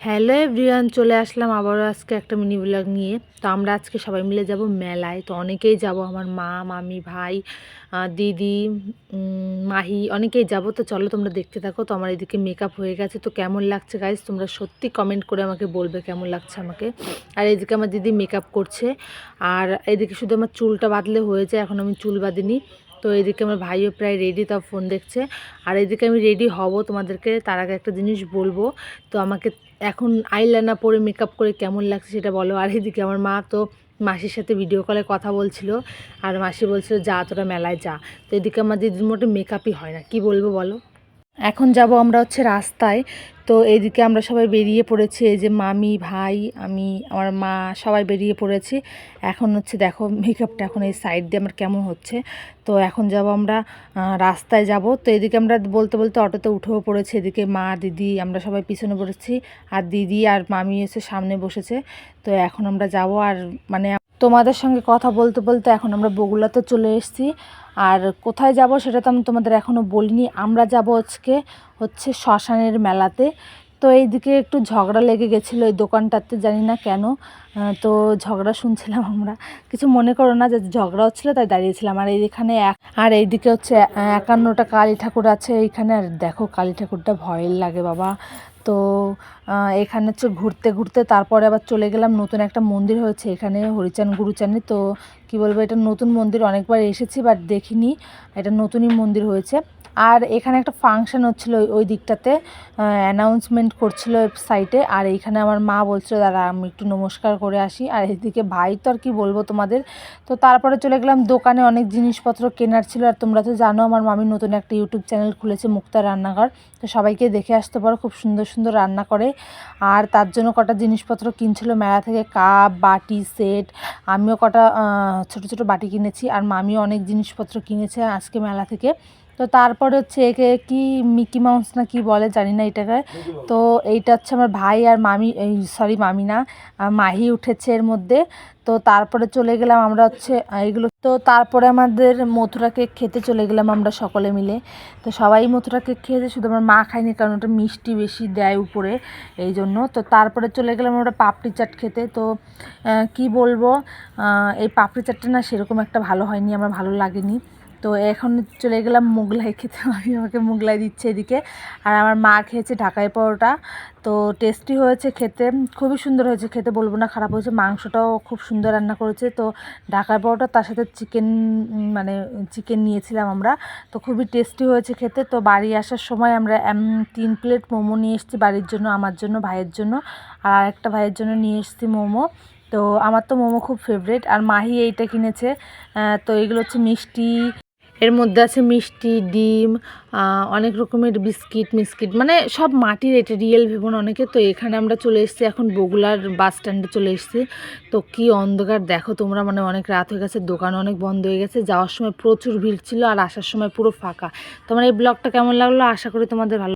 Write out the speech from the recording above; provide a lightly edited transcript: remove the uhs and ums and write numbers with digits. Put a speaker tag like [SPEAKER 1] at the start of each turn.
[SPEAKER 1] Hello everyone, চলে আসলাম আবারও আজকে একটা মিনি ব্লগ নিয়ে। তো আমরা আজকে সবাই মিলে যাব মেলায়। তো অনেকেই যাব, আমার মা, মামি, ভাই, দিদি, মাহি, অনেকেই যাব। তো চলো তোমরা দেখতে থাকো। তো আমার এদিকে মেকআপ হয়ে গেছে। তো কেমন লাগছে গাইজ, তোমরা সত্যি কমেন্ট করে আমাকে বলবে কেমন লাগছে আমাকে। আর এদিকে আমার দিদি মেকআপ করছে, আর এদিকে শুধু আমার চুলটা বাঁধলে হয়ে যায়, এখন আমি চুল বাঁধিনি। তো এদিকে আমার ভাইও প্রায় রেডি, তাও ফোন দেখছে। আর এদিকে আমি রেডি হব, তোমাদেরকে তার আগে একটা জিনিস বলবো। তো আমাকে এখন আইলাইনার পরে মেকআপ করে কেমন লাগছে সেটা বলো। আর এদিকে আমার মা তো মাসির সাথে ভিডিও কলে কথা বলছিল, আর মাসি বলছিল যা তোরা মেলায় যা। তো এদিকে আমার দিদির মোটে মেকআপই হয় না, কি বলবো বলো। এখন যাব আমরা হচ্ছে রাস্তায়। তো এইদিকে আমরা সবাই বেরিয়ে পড়েছি, এই যে মামি, ভাই, আমি, আমার মা, সবাই বেরিয়ে পড়েছি। এখন হচ্ছে দেখো মেকআপটা এখন এই সাইড দিয়ে আমার কেমন হচ্ছে। তো এখন যাব আমরা রাস্তায় যাব। তো এদিকে আমরা বলতে বলতে অটোতে উঠেও পড়েছি। এদিকে মা, দিদি, আমরা সবাই পিছনে বসেছি, আর দিদি আর মামি এসে সামনে বসেছে। তো এখন আমরা যাব, আর মানে তোমাদের সঙ্গে কথা বলতে বলতে এখন আমরা বগুড়াতে চলে এসেছি। আর কোথায় যাব সেটা তো আমি তোমাদের এখনও বলিনি। আমরা যাব আজকে হচ্ছে শ্মশানের মেলাতে। তো এইদিকে একটু ঝগড়া লেগে গেছিলো এই দোকানটাতে, জানি না কেন। তো ঝগড়া শুনছিলাম আমরা, কিছু মনে করো না, যে ঝগড়া হচ্ছিলো তাই দাঁড়িয়েছিলাম। আর এইখানে আর এইদিকে হচ্ছে 51টা কালী ঠাকুর আছে এইখানে। আর দেখো কালী ঠাকুরটা ভয়ের লাগে বাবা। তো এখানে হচ্ছে ঘুরতে ঘুরতে তারপরে আবার চলে গেলাম, নতুন একটা মন্দির হয়েছে এখানে, হরিচাঁদ গুরুচাঁদে। তো কি বলবো, এটা নতুন মন্দির, অনেকবার এসেছি বাট দেখিনি, এটা নতুনই মন্দির হয়েছে। আর এখানে একটা ফাংশন হচ্ছিলো ওই দিকটাতে, অ্যানাউন্সমেন্ট করছিল সাইটে। আর এইখানে আমার মা বলছিল দাঁড়া আমি একটু নমস্কার করে আসি। আর এদিকে ভাই তো আর কি বলবো তোমাদের। তো তারপরে চলে গেলাম দোকানে, অনেক জিনিসপত্র কেনার ছিল। আর তোমরা তো জানো আমার মামি নতুন একটা ইউটিউব চ্যানেল খুলেছে, মুক্তা রান্নাঘর। তো সবাইকে দেখে আসতে পারো, খুব সুন্দর সুন্দর রান্না করে। আর তার জন্য কটা জিনিসপত্র কিনছিল মেলা থেকে, কাপ, বাটি সেট। আমিও কটা ছোট ছোট বাটি কিনেছি, আর মামিও অনেক জিনিসপত্র কিনেছে আজকে মেলা থেকে। তো তারপরে হচ্ছে একে কি মিকি মাউস না কি বলে জানি না এটাকে। তো এইটা হচ্ছে আমার ভাই আর মামি, সরি মামি না, মাহি উঠেছে এর মধ্যে। তো তারপরে চলে গেলাম আমরা হচ্ছে এইগুলো। তো তারপরে আমাদের মথুরা কেক খেতে চলে গেলাম আমরা সকলে মিলে। তো সবাই মথুরা কেক খেয়েছে, শুধু আমার মা খায়নি, কারণ ওটা মিষ্টি বেশি দেয় উপরে, এই জন্য। তো তারপরে চলে গেলাম আমরা পাপড়ি চাট খেতে। তো কি বলবো, এই পাপড়ি চাটটা না সেরকম একটা ভালো হয়নি, আমার ভালো লাগেনি। তো এখন চলে গেলাম মোগলাই খেতে, আমি আমাকে মোগলাই দিচ্ছে এদিকে। আর আমার মা খেয়েছে ঢাকাই পরোটা। তো টেস্টি হয়েছে খেতে, খুবই সুন্দর হয়েছে খেতে, বলবো না খারাপ হয়েছে। মাংসটাও খুব সুন্দর রান্না করেছে। তো ঢাকাই পরোটা তার সাথে চিকেন, মানে চিকেন নিয়েছিলাম আমরা। তো খুবই টেস্টি হয়েছে খেতে। তো বাড়ি আসার সময় আমরা 3 প্লেট মোমো নিয়ে এসেছি বাড়ির জন্য, আমার জন্য, ভাইয়ের জন্য, আর আরেকটা ভাইয়ের জন্য নিয়ে এসেছি মোমো। তো আমার তো মোমো খুব ফেভারিট। আর মাহি এইটা কিনেছে। তো এগুলো হচ্ছে মিষ্টি, এর মধ্যে আছে মিষ্টি, ডিম, অনেক রকমের বিস্কিট মিস্কিট, মানে সব মাটির, এটা রিয়েল ভেবো না অনেকে। তো এখানে আমরা চলে এসেছি এখন বগুড়ার বাস স্ট্যান্ডে চলে এসেছি। তো কি অন্ধকার দেখো তোমরা, মানে অনেক রাত হয়ে গেছে, দোকান অনেক বন্ধ হয়ে গেছে। যাওয়ার সময় প্রচুর ভিড় ছিল, আর আসার সময় পুরো ফাঁকা। তোমার এই ব্লগটা কেমন লাগলো, আশা করি তোমাদের ভালো।